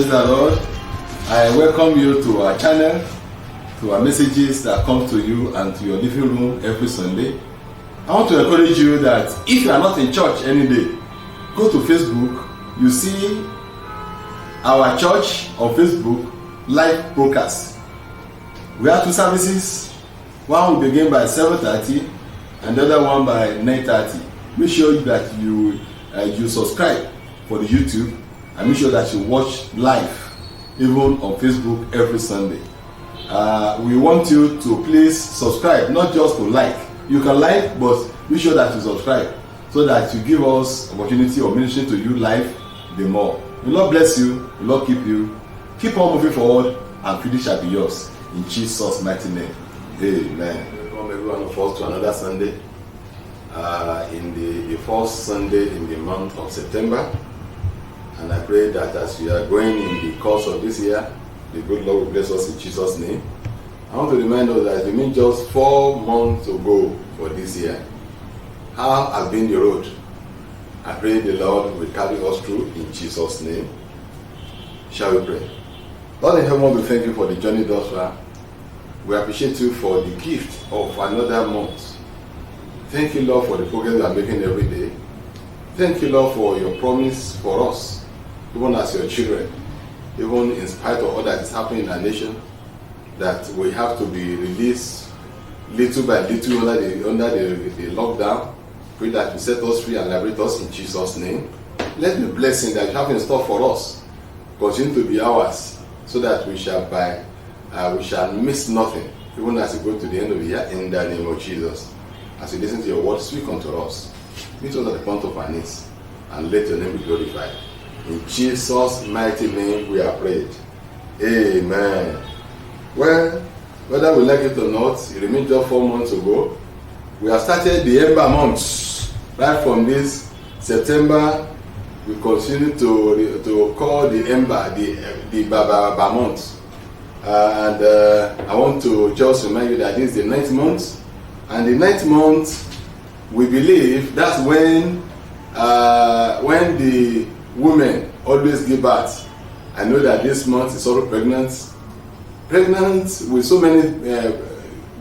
Praise the Lord. I welcome you to our channel, to our messages that come to you and to your living room every Sunday. I want to encourage you that if you are not in church any day, go to Facebook. You see our church on Facebook live broadcast. We have 2 services. One will begin by 7:30 and the other one by 9:30. Make sure that you subscribe for the YouTube and make sure that you watch live even on Facebook every Sunday. We want you to please subscribe, not just to like. You can like, but make sure that you subscribe so that you give us opportunity of ministering to you live the more. The Lord bless you, the Lord keep you. Keep on moving forward and finish shall be yours. In Jesus' mighty name. Amen. Welcome every one of us to another Sunday. In the first Sunday in the month of September. And I pray that as we are going in the course of this year, the good Lord will bless us in Jesus' name. I want to remind us that it remains just 4 months to go for this year. How has been the road? I pray the Lord will carry us through in Jesus' name. Shall we pray? Lord in heaven, we thank you for the journey thus far. We appreciate you for the gift of another month. Thank you, Lord, for the progress we are making every day. Thank you, Lord, for your promise for us, even as your children, even in spite of all that is happening in our nation, that we have to be released little by little under the lockdown. Pray that you set us free and liberate us in Jesus' name. Let the blessing that you have in store for us continue to be ours, so that we shall miss nothing, even as we go to the end of the year, in the name of Jesus. As we listen to your word, speak unto us. Meet us at the point of our needs, and let your name be glorified. In Jesus' mighty name we are prayed. Amen. Well, whether we like it or not, it remains just 4 months ago. We have started the Ember months. Right from this September, we continue to call the Ember the Baba month. And I want to just remind you that this is the 9th month. And the 9th month, we believe that's when the women always give birth. I know that this month is also pregnant with so many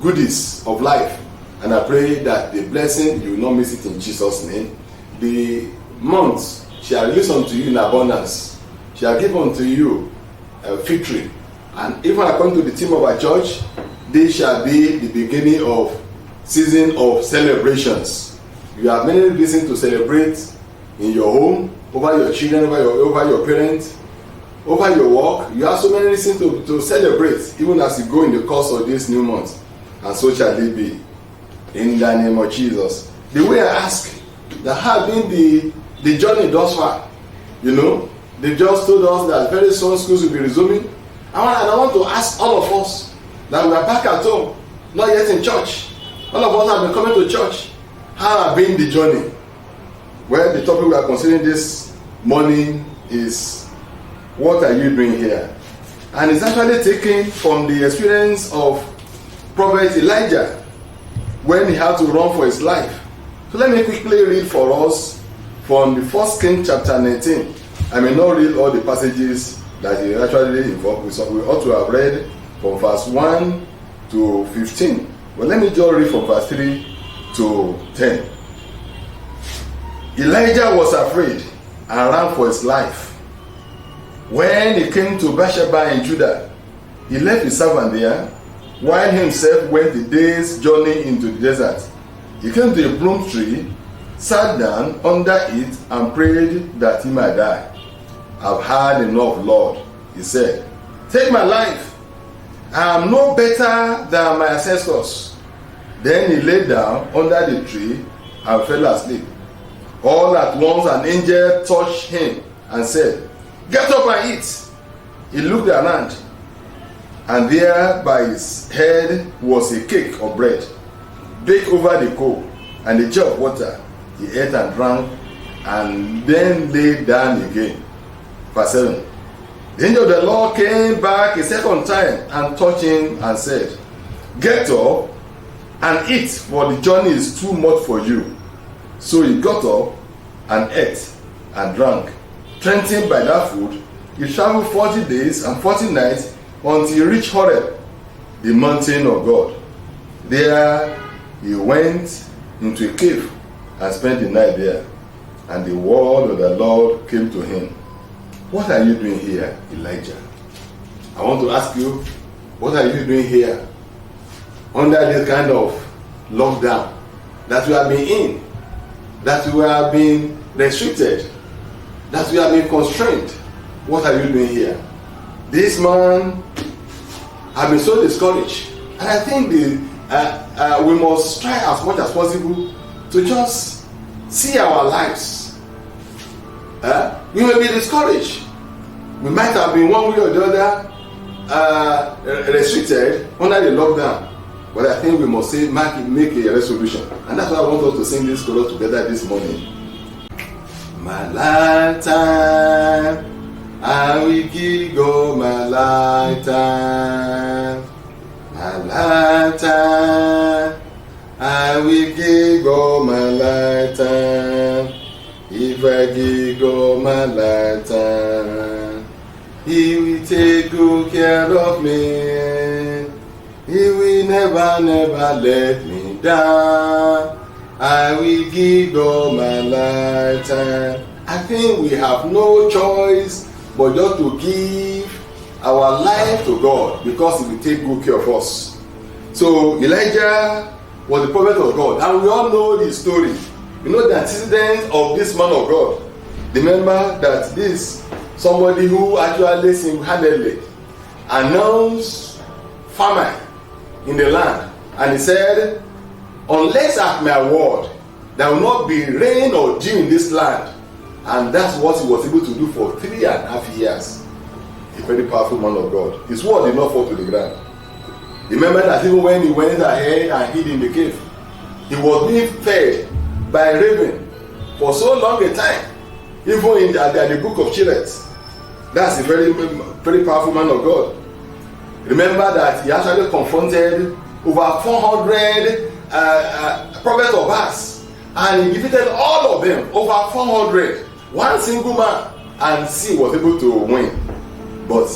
goodies of life. And I pray that the blessing, you will not miss it in Jesus' name. The month shall release unto you in abundance, shall give unto you victory. And even according to the theme of our church, this shall be the beginning of season of celebrations. You have many reasons to celebrate in your home, over your children, over your parents, over your work. You have so many reasons to celebrate, even as you go in the course of this new month. And so shall it be. In the name of Jesus. The way I ask, that have been the journey thus far. You know, they just told us that very soon schools will be resuming. And I want to ask all of us that we are back at home, not yet in church. All of us have been coming to church. How have been the journey? Well, the topic we are considering this morning is, what are you doing here? And it's actually taken from the experience of Prophet Elijah when he had to run for his life. So let me quickly read for us from the 1 Kings chapter 19. I may not read all the passages that he actually involved with. We ought to have read from verse 1 to 15. But let me just read from verse 3 to 10. Elijah was afraid and ran for his life. When he came to Beersheba in Judah, he left his servant there, while he himself went a day's journey into the desert. He came to a broom tree, sat down under it, and prayed that he might die. I've had enough, Lord, he said. Take my life. I am no better than my ancestors. Then he lay down under the tree and fell asleep. All at once an angel touched him and said, Get up and eat. He looked around, and there by his head was a cake of bread, baked over the coal, and a jar of water. He ate and drank, and then lay down again. Verse 7. The angel of the Lord came back a second time and touched him and said, Get up and eat, for the journey is too much for you. So he got up and ate and drank. Strengthened by that food, he he traveled 40 days and 40 nights until he reached Horeb, the mountain of God. There he went into a cave and spent the night there. And the word of the Lord came to him. What are you doing here, Elijah? I want to ask you, what are you doing here under this kind of lockdown that we have been in, that we have been restricted, that we have been constrained? What are you doing here? This man has been so discouraged, and I think we must try as much as possible to just see our lives. We may be discouraged. We might have been one way or the other restricted under the lockdown. But I think we must say, make a resolution. And that's why I want us to sing this chorus together this morning. My lifetime, I will give God my lifetime. My lifetime, I will give God my lifetime. If I give God my lifetime, He will take good care of me. He will never, never let me down. I will give God my lifetime. I think we have no choice but just to give our life to God, because He will take good care of us. So Elijah was the prophet of God, and we all know the story. You know the antecedents of this man of God. Remember that this somebody who actually single-handedly announced famine in the land, and he said, unless at my word there will not be rain or dew in this land. And that's what he was able to do for 3.5 years. A very powerful man of God. His word did not fall to the ground. Remember that even when he went ahead and hid in the cave, he was being fed by a raven for so long a time, even in the book of Cherith. That's a very, very powerful man of God. Remember that he actually confronted over 400 prophets of Baals, and he defeated all of them, over 400, one single man, and he was able to win. But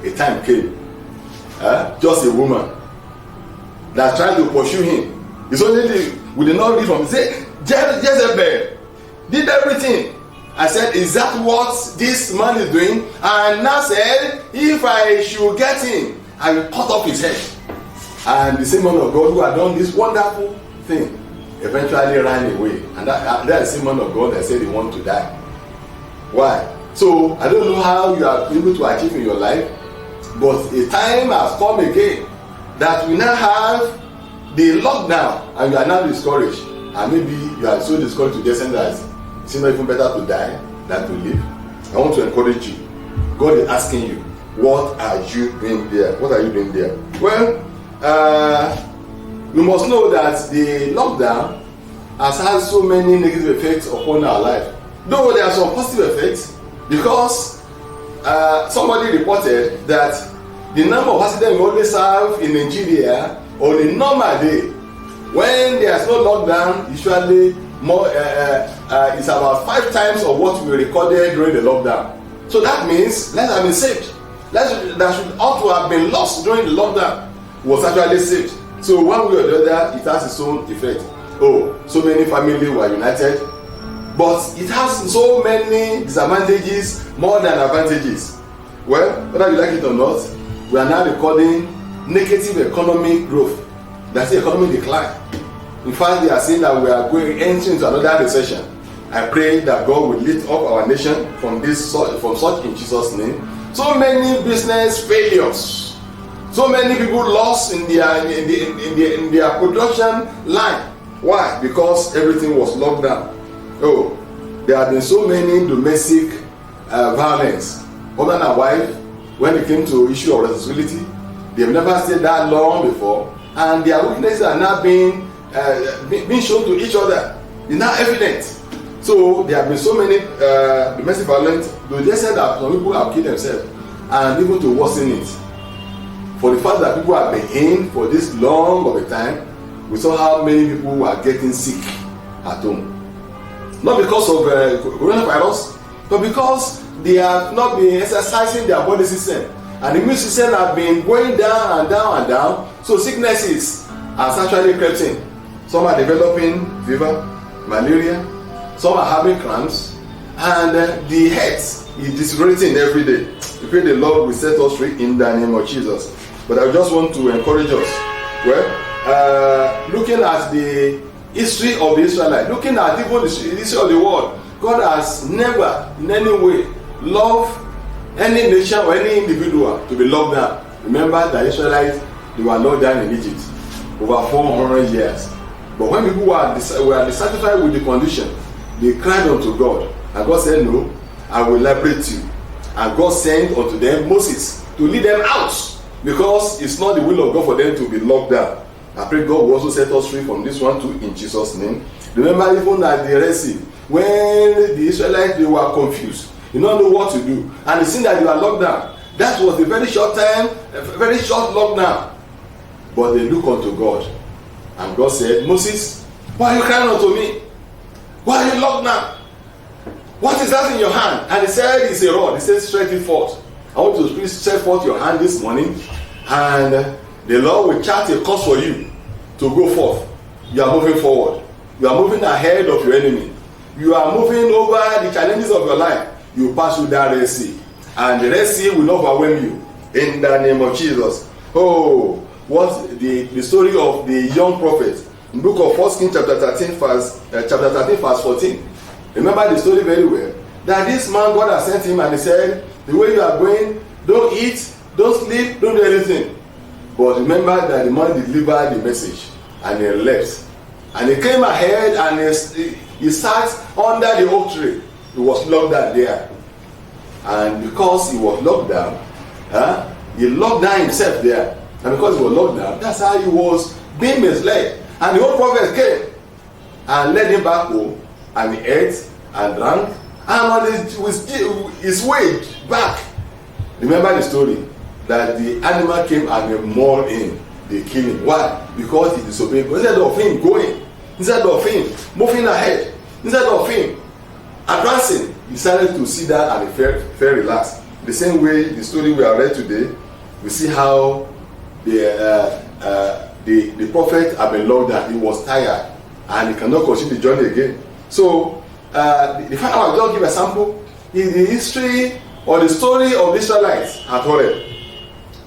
a time came, just a woman that tried to pursue him. It's only we did not read from him. Say, Jezebel did everything. I said, is that what this man is doing? And now said, if I should get him, I will cut off his head. And the same man of God who had done this wonderful thing eventually ran away. And that the same man of God that said he wanted to die. Why? So I don't know how you are able to achieve in your life, but a time has come again that we now have the lockdown and you are now discouraged. And maybe you are so discouraged to the extent that it's not even better to die than to live. I want to encourage you. God is asking you, what are you doing there? What are you doing there? Well, we must know that the lockdown has had so many negative effects upon our life. Though there are some positive effects, because somebody reported that the number of accidents we always have in Nigeria on a normal day, when there is no lockdown, usually more it's about 5 times of what we recorded during the lockdown. So that means lives have been saved. That should ought to have been lost during the lockdown was actually saved. So one way or the other, it has its own effect. Oh, so many families were united, but it has so many disadvantages more than advantages. Well, whether you like it or not, we are now recording negative economic growth. That's the economic decline. In fact, they are saying that we are entering into another recession. I pray that God will lift up our nation from such in Jesus' name. So many business failures, so many people lost in their production line. Why? Because everything was locked down. Oh, there have been so many domestic violence. Husband and wife, when it came to issue of responsibility, they have never stayed that long before, and their weaknesses are now being shown to each other. It's now evident. So there have been so many domestic violence. They said that some people have killed themselves, and even to worsen it. For the fact that people have been in for this long of a time, we saw how many people are getting sick at home. Not because of coronavirus, but because they have not been exercising their body system, and the immune system have been going down and down and down. So sicknesses has actually crept in. Some are developing fever, malaria, some are having cramps, and the health is deteriorating every day. We pray the Lord will set us free in the name of Jesus. But I just want to encourage us. Well, looking at the history of the Israelites, looking at even the history of the world, God has never in any way loved any nation or any individual to be locked down. Remember the Israelites, they were locked down in Egypt over 400 years. But when people were dissatisfied with the condition, they cried unto God. And God said, no, I will liberate you. And God sent unto them Moses to lead them out, because it's not the will of God for them to be locked down. I pray God will also set us free from this one too, in Jesus' name. Remember even at the Red Sea, when the Israelites, they were confused, they don't know what to do, and they seen that they were locked down. That was a very short time, a very short lockdown. But they look unto God, and God said, Moses, why are you crying unto me? Why are you locked down? What is that in your hand? And he said, it's a rod. He said, stretch it forth. I want you to please stretch forth your hand this morning, and the Lord will chart a course for you to go forth. You are moving forward. You are moving ahead of your enemy. You are moving over the challenges of your life. You pass through that Red Sea, and the Red Sea will not overwhelm you. In the name of Jesus. Oh, what's the story of the young prophet in the book of 1 Kings chapter 13 verse 14. Remember the story very well. That this man, God has sent him, and he said, the way you are going, don't eat, don't sleep, don't do anything. But remember that the man delivered the message, and he left. And he came ahead, and he sat under the oak tree. He was locked down there. And because he was locked down, he locked down himself there. And because he was locked down, that's how he was being misled. And the old prophet came and led him back home, and he ate and drank, and on his way back, remember the story that the animal came and they mauled him, they killed him. Why? Because he disobeyed. Instead of him going, instead of him moving ahead, instead of him advancing, he decided to sit down and he felt relaxed. The same way the story we have read today, we see how the prophet had been locked down. He was tired and he cannot continue the journey again. So the fact I'll just give a sample in the history or the story of the Israelites at Horeb.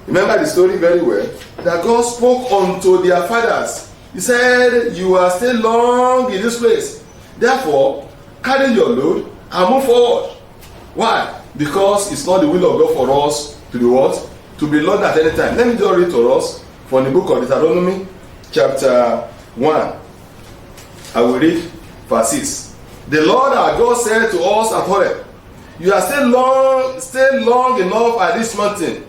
Remember the story very well, that God spoke unto their fathers. He said, you are still long in this place, therefore carry your load and move forward. Why? Because it's not the will of God for us to do what? To be locked at any time. Let me just read to us from the book of Deuteronomy chapter 1. I will read verse 6. The Lord our God said to us at Horeb, you are still long enough at this mountain.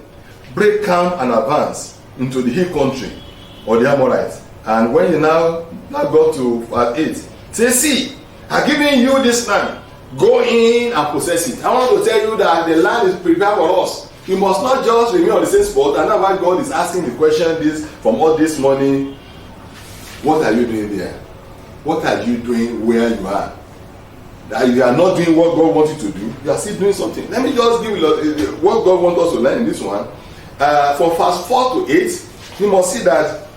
Break camp and advance into the hill country or the Amorites. And when you now got to verse 8, say, see, I've given you this land. Go in and possess it. I want to tell you that the land is prepared for us. You must not just remain on the same spot. And that's why God is asking the question from all this morning. What are you doing there? What are you doing where you are? That you are not doing what God wants you to do. You are still doing something. Let me just give you what God wants us to learn in this one. From verse 4 to 8, you must see that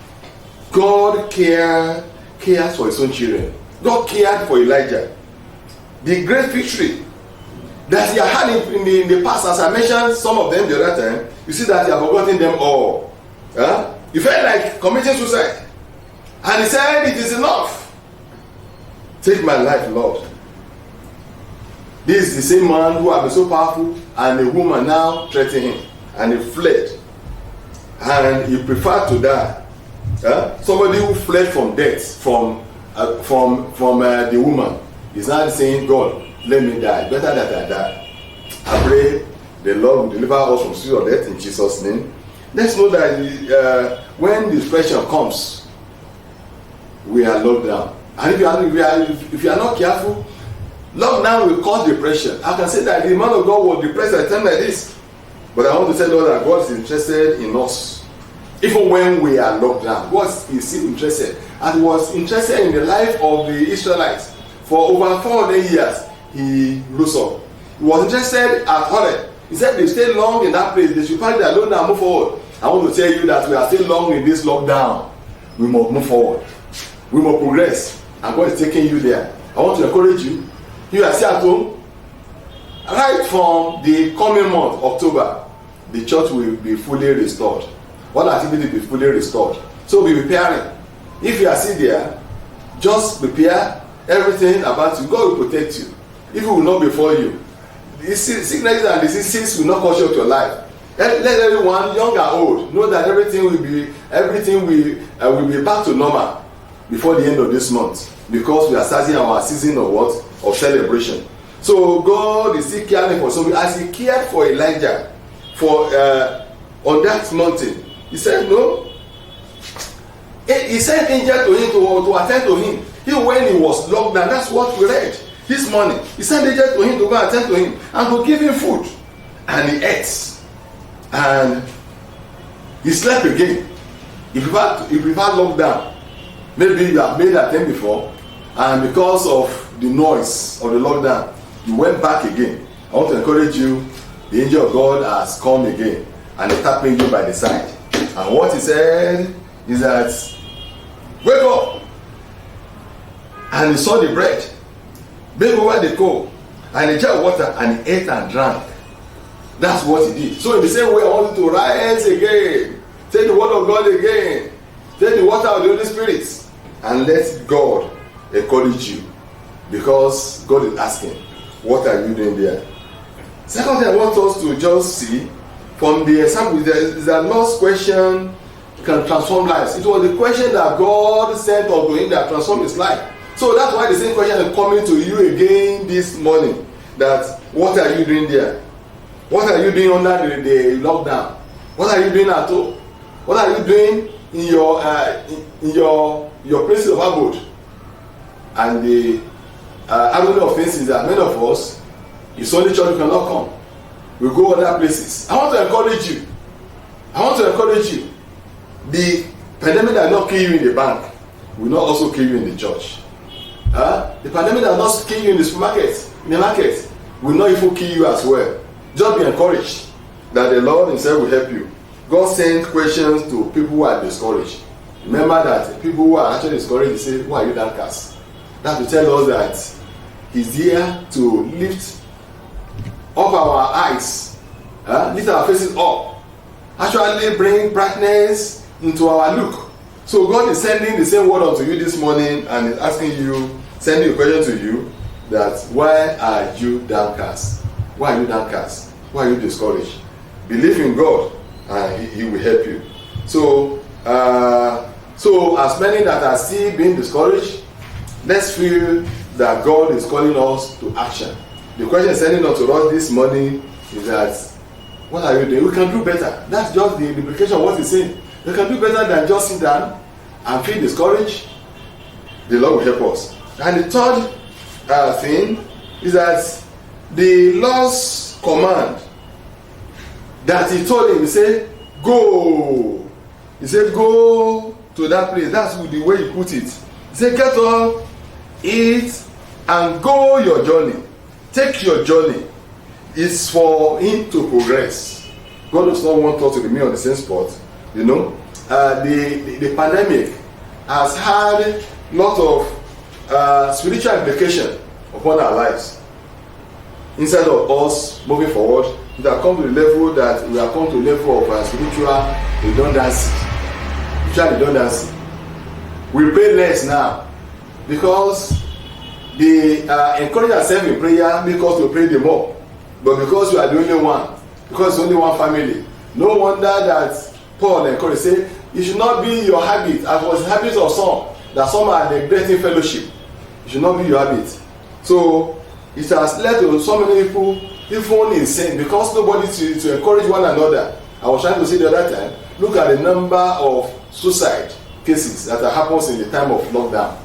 God cares for his own children. God cared for Elijah. The great victory that he had in the past, as I mentioned some of them the other time, you see that he has forgotten them all. He felt like committing suicide. And he said, it is enough. Take my life, Lord. This is the same man who had been so powerful, and the woman now threatened him, and he fled. And he preferred to die. Somebody who fled from death, from the woman, is now saying, God, let me die. Better that I die. I pray the Lord will deliver us from sin or death in Jesus' name. Let's know that when this pressure comes, we are locked down. And if you are not careful, lockdown will cause depression. I can say that the man of God was depressed at a time like this. But I want to tell you that God is interested in us. Even when we are locked down, God is still interested. And was interested in the life of the Israelites. For over 400 years, he rose up. He was interested at Horeb. He said they stay long in that place. They should pack their load and move forward. I want to tell you that we are still long in this lockdown. We must move forward. We must progress. And God is taking you there. I want to encourage you. You are still at home. Right from the coming month, October, the church will be fully restored. All activity will be fully restored. So be preparing. If you are still there, just prepare everything about you. God will protect you. If it will not be for you, the sicknesses and diseases will not cut short your life. Let everyone, young and old, know that everything will be back to normal before the end of this month, because we are starting our season of what? Of celebration. So God is still caring for somebody, as He cared for Elijah for on that mountain. He said no. He sent angel to him to attend to him. Even when he was locked down, that's what we read this morning. He sent angel to him to go and attend to him and to give him food, and he ate. And he slept again. If you had lockdown, maybe you have made that attempt before, and because of the noise of the lockdown, you went back again. I want to encourage you. The angel of God has come again, and he's tapping you by the side. And what he said is that, wake up! And he saw the bread, baked over the coal, and a jar of water, and he ate and drank. That's what he did. So in the same way, I want you to rise again. Take the word of God again. Take the water of the Holy Spirit. And let God encourage you. Because God is asking, what are you doing there? Second thing I want us to just see from the example is that Lord's question can transform lives. It was the question that God sent unto him that transformed his life. So that's why the same question is coming to you again this morning. That what are you doing there? What are you doing under the lockdown? What are you doing at home? What are you doing in your places of abode? And the irony of things is that many of us, it's only church we cannot come. We go other places. I want to encourage you. The pandemic that will not kill you in the bank will not also kill you in the church. The pandemic that will not kill you in the supermarket, in the market, will not even kill you as well. Just be encouraged that the Lord himself will help you. God sends questions to people who are discouraged. Remember that people who are actually discouraged, they say, why are you downcast? That's to tell us that he's here to lift up our eyes, lift our faces up, actually bring brightness into our look. So God is sending the same word unto you this morning, and is asking you, sending a question to you, that why are you downcast? Why are you downcast? Why are you discouraged? Believe in God, and he will help you. So as many that are still being discouraged, let's feel that God is calling us to action. The question sending us to us this morning is that, what are you doing? We can do better. That's just the implication of what he's saying. We can do better than just sit down and feel discouraged. The Lord will help us. And the third thing is that the Lord's command that he told him, he said, go. He said, go to that place. That's the way he put it. He said, get up, eat, and go your journey. Take your journey. It's for him to progress. God does not want us to remain on the same spot. You know, the pandemic has had a lot of spiritual implication upon our lives. Instead of us moving forward, we have come to the level that we have come to the level of spiritual redundancy. We pray less now because they encourage ourselves in prayer because we pray the more. But because you are the only one, because it's only one family, no wonder that Paul encouraged, say, it should not be your habit, as was the habit of some, that some are neglecting fellowship. It should not be your habit. So it has led to so many people even in sin because nobody to encourage one another. I was trying to say the other time, look at the number of suicide cases that happens in the time of lockdown.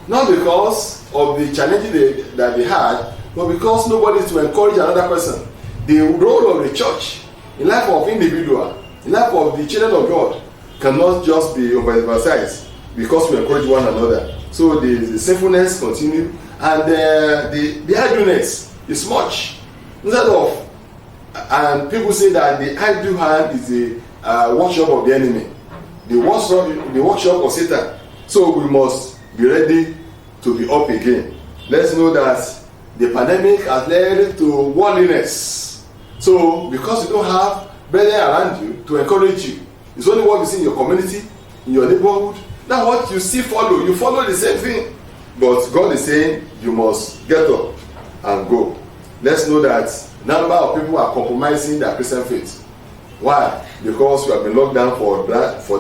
Not because of the challenges that they had, but because nobody is to encourage another person. The role of the church in life of individual, in life of the children of God, cannot just be overemphasized because we encourage one another. So the sinfulness continue, and the idleness is much. Instead of, and people say that the idle hand is the workshop of the enemy, the workshop of Satan. So we must be ready to be up again. Let's know that the pandemic has led to worldliness. So because you don't have brethren around you to encourage you, it's only what you see in your community, in your neighborhood. That's what you see follow. You follow the same thing. But God is saying you must get up and go. Let's know that number of people are compromising their Christian faith. Why? Because we have been locked down for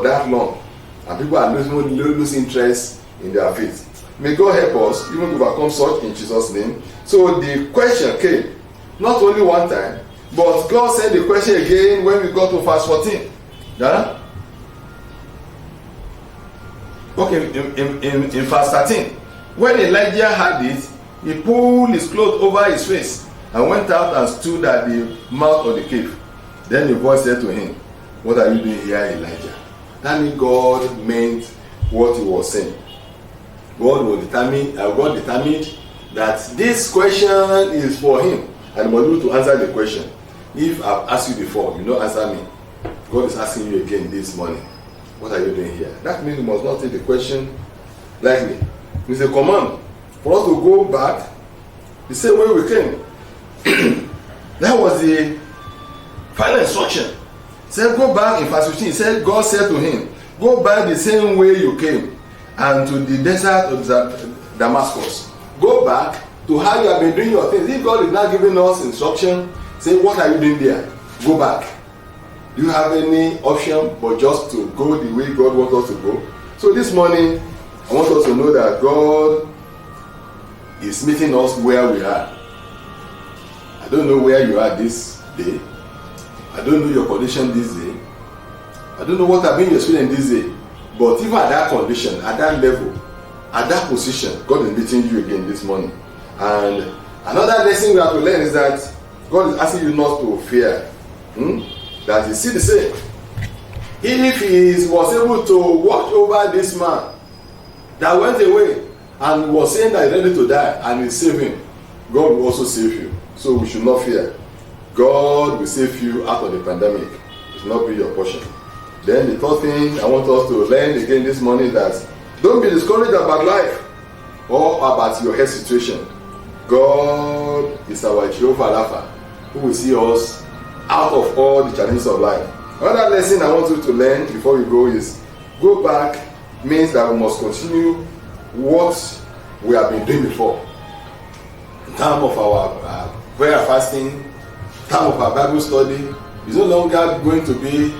that long, and people are losing interest in their faith. May God help us even to overcome such in Jesus' name. So the question came not only one time, but God said the question again when we got to verse 14. Yeah? Okay, in verse 13. When Elijah heard it, he pulled his cloth over his face and went out and stood at the mouth of the cave. Then the voice said to him, "What are you doing here, Elijah?" That means God meant what he was saying. God determined that this question is for him, and he must be to answer the question. If I've asked you before, you don't answer me. God is asking you again this morning. What are you doing here? That means you must not take the question lightly. It's a command for us to go back the same way we came. That was the final instruction. He said, go back in verse 15. He said, God said to him, go back the same way you came and to the desert of Damascus. Go back to how you have been doing your things. If God is not giving us instruction, say, what are you doing there? Go back. Do you have any option but just to go the way God wants us to go? So this morning, I want us to know that God is meeting us where we are. I don't know where you are this day. I don't know your condition this day. I don't know what I've been experiencing this day. But even at that condition, at that level, at that position, God is meeting you again this morning. And another lesson we have to learn is that God is asking you not to fear. That you see the same. If he was able to watch over this man that went away and was saying that he's ready to die and he saved him, God will also save you. So we should not fear. God will save you out of the pandemic. It will not be your portion. Then the third thing I want us to learn again this morning is that don't be discouraged about life or about your health situation. God is our Jehovah Rapha, who will see us out of all the challenges of life. Another lesson I want you to learn before we go is go back means that we must continue what we have been doing before. In terms of our prayer fasting, in terms of our Bible study, it's no longer going to be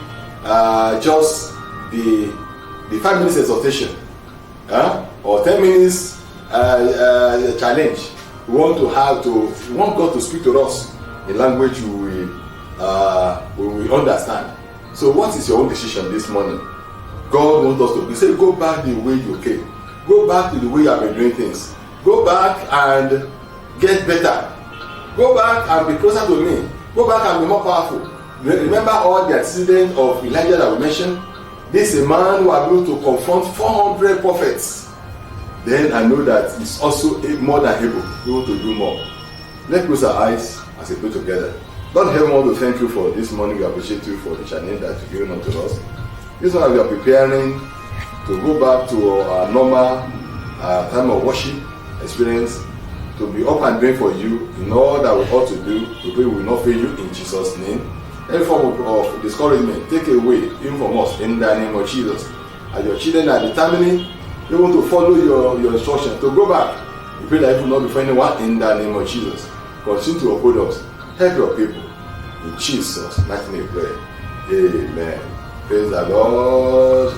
just the 5 minutes exhortation or 10 minutes challenge. We want God to speak to us in language we understand. So what is your own decision this morning? God wants us to be. Say, go back the way you came. Go back to the way you have been doing things. Go back and get better. Go back and be closer to me. Go back and be more powerful. Remember all the accident of Elijah that we mentioned? This is a man who was able to confront 400 prophets. Then I know that he's also more than able to do more. Let's close our eyes as we pray together. Lord, heaven, I want to thank you for this morning. We appreciate you for the challenge that you've given unto us. This one we are preparing to go back to our normal time of worship experience, to be up and doing for you in all that we ought to do. We pray we will not fail you in Jesus' name. Any form of discouragement, take away even from us in the name of Jesus. As your children are determining, they want to follow your instruction to go back. We pray that it will not be for anyone in the name of Jesus. Continue to uphold us. Help your people. In Jesus' mighty name we pray. Amen. Praise the Lord.